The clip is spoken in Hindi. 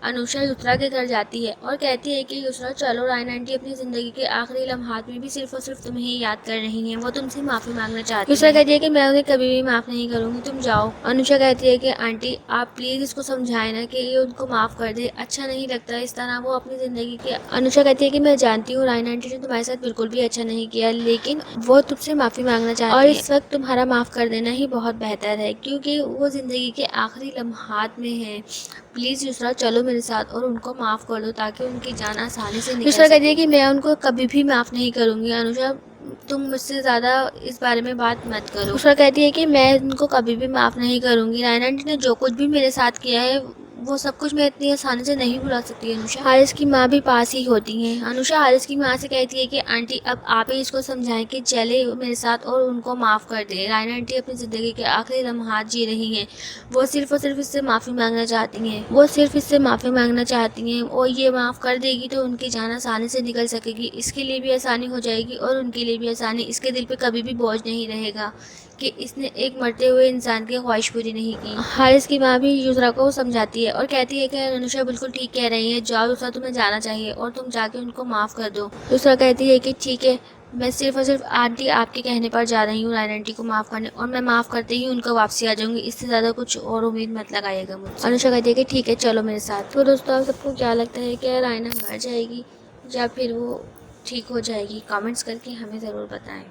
अनुषा युसरा के घर जाती है और कहती है कि युसरा चलो, रायन आंटी अपनी जिंदगी के आखिरी लम्हात में भी सिर्फ और सिर्फ तुम्हें ही याद कर रही हैं, वो तुमसे माफी मांगना चाहती है। युसरा कहती है कि मैं उन्हें कभी भी माफ नहीं करूंगी, तुम जाओ। अनुषा कहती है कि आंटी आप प्लीज इसको समझाए ना कि ये उनको माफ कर दे, अच्छा नहीं लगता इस तरह वो अपनी जिंदगी के। अनुषा कहती है कि मैं जानती हूँ रायन आंटी ने तुम्हारे साथ बिल्कुल भी अच्छा नहीं किया, लेकिन वो तुमसे माफी मांगना चाहती है और इस वक्त तुम्हारा माफ कर देना ही बहुत बेहतर है क्योंकि वो जिंदगी के आखिरी लम्हात में है। प्लीज युसरा चलो मेरे साथ और उनको माफ कर दो ताकि उनकी जान आसानी से निकल सके। युसरा कहती है कि मैं उनको कभी भी माफ नहीं करूंगी। अनुषा तुम मुझसे ज़्यादा इस बारे में बात मत करो। युसरा कहती है कि मैं उनको कभी भी माफ़ नहीं करूंगी। रायन आंटी ने जो कुछ भी मेरे साथ किया है वो सब कुछ मैं इतनी आसानी से नहीं भुला सकती। अनुषा हारिस की माँ भी पास ही होती हैं। अनुषा हारिस की माँ से कहती है कि आंटी अब आप ही इसको समझाएं कि चले मेरे साथ और उनको माफ़ कर दे। रायन आंटी अपनी ज़िंदगी के आखिरी लम्हात जी रही हैं, वो सिर्फ और सिर्फ इससे माफ़ी मांगना चाहती हैं और ये माफ़ कर देगी तो उनकी जान आसानी से निकल सकेगी, इसके लिए भी आसानी हो जाएगी और उनके लिए भी आसानी। इसके दिल पे कभी भी बोझ नहीं रहेगा कि इसने एक मरते हुए इंसान की ख्वाहिश पूरी नहीं की। हारिस की माँ भी युसरा को समझाती है और कहती है कि अनुषा बिल्कुल ठीक कह रही है, जाओ युसरा, तुम्हें जाना चाहिए और तुम जाके उनको माफ़ कर दो। युसरा कहती है कि ठीक है, मैं सिर्फ और सिर्फ आंटी आपके कहने पर जा रही हूँ रायन आंटी को माफ़ करने, और मैं माफ़ करते ही उनको वापसी आ जाऊंगी, इससे ज़्यादा कुछ और उम्मीद मत लगाइएगा मुझसे। अनुषा कहती है कि ठीक है चलो मेरे साथ। तो दोस्तों आप सबको क्या लगता है, क्या रायना मर जाएगी या फिर वो ठीक हो जाएगी? कमेंट्स करके हमें ज़रूर बताएं।